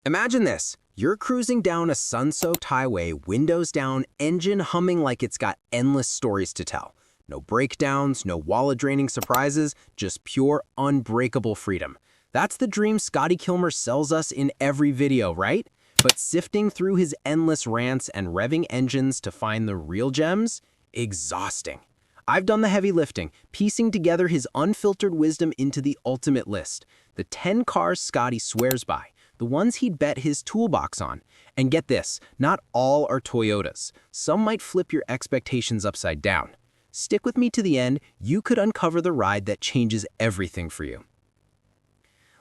Imagine this. You're cruising down a sun-soaked highway, windows down, engine humming like it's got endless stories to tell. No breakdowns, no wallet-draining surprises, just pure, unbreakable freedom. That's the dream Scotty Kilmer sells us in every video, right? But sifting through his endless rants and revving engines to find the real gems? Exhausting. I've done the heavy lifting, piecing together his unfiltered wisdom into the ultimate list. The 10 cars Scotty swears by. The ones he'd bet his toolbox on. And get this, not all are Toyotas. Some might flip your expectations upside down. Stick with me to the end, you could uncover the ride that changes everything for you.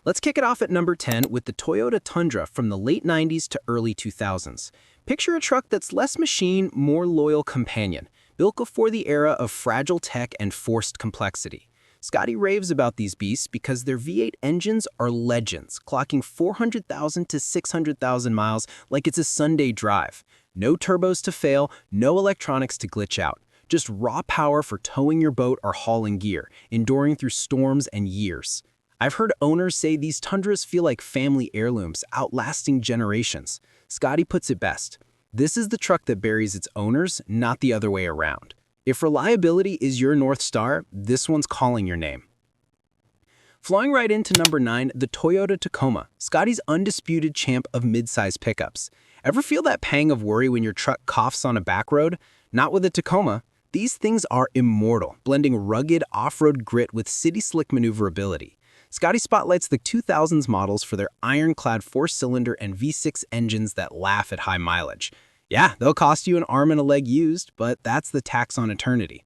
Let's kick it off at number 10 with the Toyota Tundra from the late 90s to early 2000s. Picture a truck that's less machine, more loyal companion, built for the era of fragile tech and forced complexity. Scotty raves about these beasts because their V8 engines are legends, clocking 400,000 to 600,000 miles like it's a Sunday drive. No turbos to fail, no electronics to glitch out. Just raw power for towing your boat or hauling gear, enduring through storms and years. I've heard owners say these Tundras feel like family heirlooms, outlasting generations. Scotty puts it best. This is the truck that buries its owners, not the other way around. If reliability is your North Star, this one's calling your name. Flying right into number 9, the Toyota Tacoma, Scotty's undisputed champ of mid-size pickups. Ever feel that pang of worry when your truck coughs on a back road? Not with a Tacoma. These things are immortal, blending rugged off-road grit with city-slick maneuverability. Scotty spotlights the 2000s models for their ironclad 4-cylinder and V6 engines that laugh at high mileage. Yeah, they'll cost you an arm and a leg used, but that's the tax on eternity.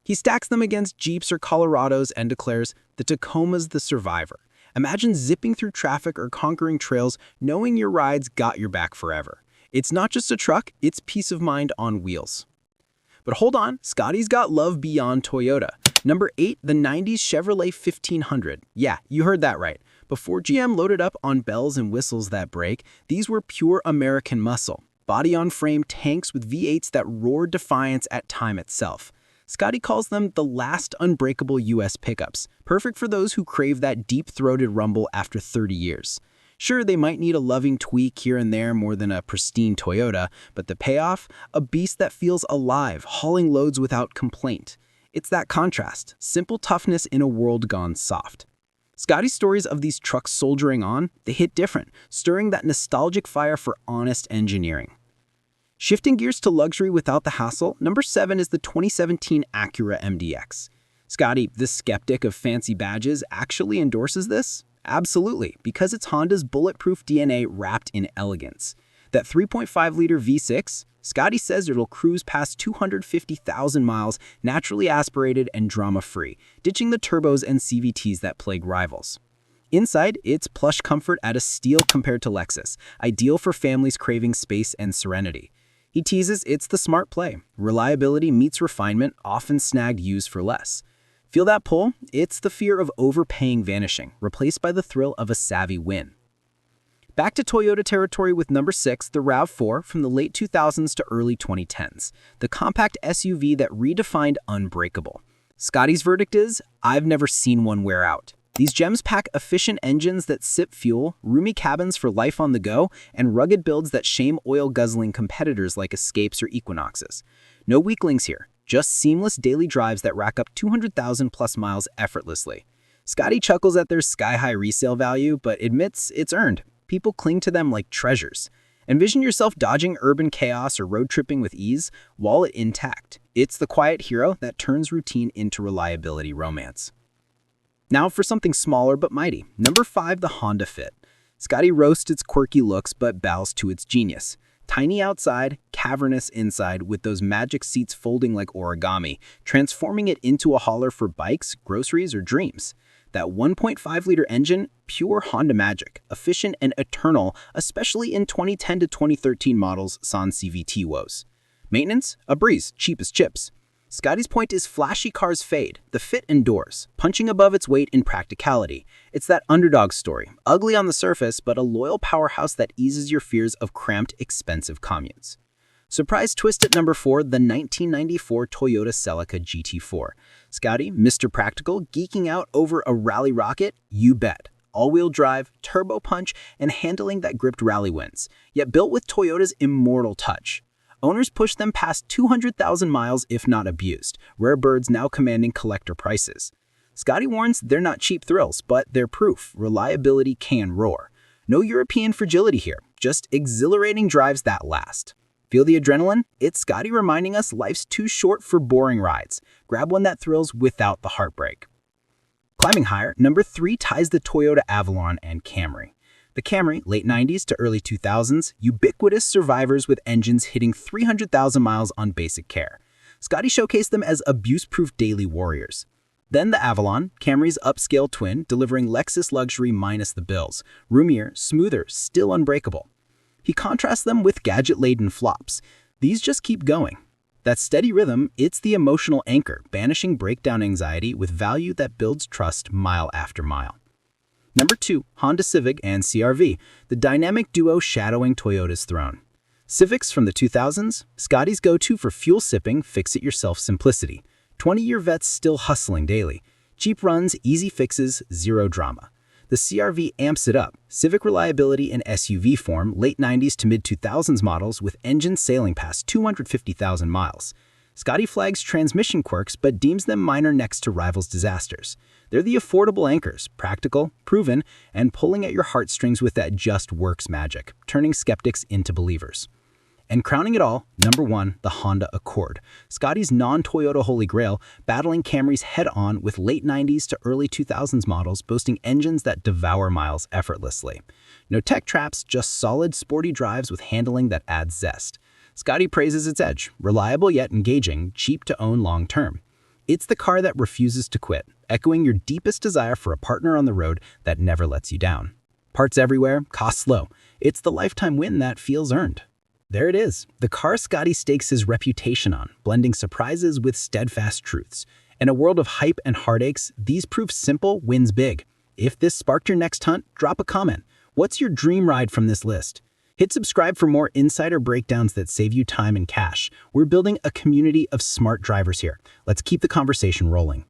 He stacks them against Jeeps or Colorados and declares, the Tacoma's the survivor. Imagine zipping through traffic or conquering trails knowing your ride's got your back forever. It's not just a truck, it's peace of mind on wheels. But hold on, Scotty's got love beyond Toyota. Number 8, the 90s Chevrolet 1500. Yeah, you heard that right. Before GM loaded up on bells and whistles that break, these were pure American muscle. Body-on-frame tanks with V8s that roared defiance at time itself. Scotty calls them the last unbreakable US pickups, perfect for those who crave that deep-throated rumble after 30 years. Sure, they might need a loving tweak here and there more than a pristine Toyota, but the payoff? A beast that feels alive, hauling loads without complaint. It's that contrast, simple toughness in a world gone soft. Scotty's stories of these trucks soldiering on, they hit different, stirring that nostalgic fire for honest engineering. Shifting gears to luxury without the hassle, number 7 is the 2017 Acura MDX. Scotty, the skeptic of fancy badges, actually endorses this? Absolutely, because it's Honda's bulletproof DNA wrapped in elegance. That 3.5-liter V6, Scotty says it'll cruise past 250,000 miles naturally aspirated and drama-free, ditching the turbos and CVTs that plague rivals. Inside, it's plush comfort at a steal compared to Lexus, ideal for families craving space and serenity. He teases it's the smart play. Reliability meets refinement, often snagged used for less. Feel that pull? It's the fear of overpaying vanishing, replaced by the thrill of a savvy win. Back to Toyota territory with number 6, the RAV4 from the late 2000s to early 2010s, the compact SUV that redefined unbreakable. Scotty's verdict is, I've never seen one wear out. These gems pack efficient engines that sip fuel, roomy cabins for life on the go, and rugged builds that shame oil-guzzling competitors like Escapes or Equinoxes. No weaklings here, just seamless daily drives that rack up 200,000 plus miles effortlessly. Scotty chuckles at their sky-high resale value, but admits it's earned. People cling to them like treasures. Envision yourself dodging urban chaos or road tripping with ease, wallet intact. It's the quiet hero that turns routine into reliability romance. Now for something smaller but mighty. Number 5, the Honda Fit. Scotty roasts its quirky looks but bows to its genius. Tiny outside, cavernous inside, with those magic seats folding like origami, transforming it into a hauler for bikes, groceries, or dreams. That 1.5-liter engine, pure Honda magic, efficient and eternal, especially in 2010 to 2013 models sans CVT woes. Maintenance? A breeze, cheap as chips. Scotty's point is flashy cars fade, the Fit endures, punching above its weight in practicality. It's that underdog story, ugly on the surface, but a loyal powerhouse that eases your fears of cramped, expensive communes. Surprise twist at number 4, the 1994 Toyota Celica GT4. Scotty, Mr. Practical, geeking out over a rally rocket? You bet. all-wheel drive, turbo punch, and handling that gripped rally wins, yet built with Toyota's immortal touch. Owners push them past 200,000 miles if not abused, rare birds now commanding collector prices. Scotty warns they're not cheap thrills, but they're proof reliability can roar. No European fragility here, just exhilarating drives that last. Feel the adrenaline? It's Scotty reminding us life's too short for boring rides. Grab one that thrills without the heartbreak. Climbing higher, number 3 ties the Toyota Avalon and Camry. The Camry, late 90s to early 2000s, ubiquitous survivors with engines hitting 300,000 miles on basic care. Scotty showcased them as abuse-proof daily warriors. Then the Avalon, Camry's upscale twin, delivering Lexus luxury minus the bills. Roomier, smoother, still unbreakable. He contrasts them with gadget-laden flops. These just keep going. That steady rhythm, it's the emotional anchor, banishing breakdown anxiety with value that builds trust mile after mile. Number 2, Honda Civic and CR-V, the dynamic duo shadowing Toyota's throne. Civics from the 2000s, Scotty's go-to for fuel-sipping, fix-it-yourself simplicity. 20-year vets still hustling daily. Cheap runs, easy fixes, zero drama. The CR-V amps it up. Civic reliability in SUV form, late 90s to mid-2000s models with engines sailing past 250,000 miles. Scotty flags transmission quirks but deems them minor next to rivals' disasters. They're the affordable anchors, practical, proven, and pulling at your heartstrings with that just works magic, turning skeptics into believers. And crowning it all, number 1, the Honda Accord. Scotty's non-Toyota holy grail, battling Camrys head-on with late 90s to early 2000s models boasting engines that devour miles effortlessly. No tech traps, just solid, sporty drives with handling that adds zest. Scotty praises its edge, reliable yet engaging, cheap to own long-term. It's the car that refuses to quit, echoing your deepest desire for a partner on the road that never lets you down. Parts everywhere, costs low. It's the lifetime win that feels earned. There it is, the car Scotty stakes his reputation on, blending surprises with steadfast truths. In a world of hype and heartaches, these prove simple wins big. If this sparked your next hunt, drop a comment. What's your dream ride from this list? Hit subscribe for more insider breakdowns that save you time and cash. We're building a community of smart drivers here. Let's keep the conversation rolling.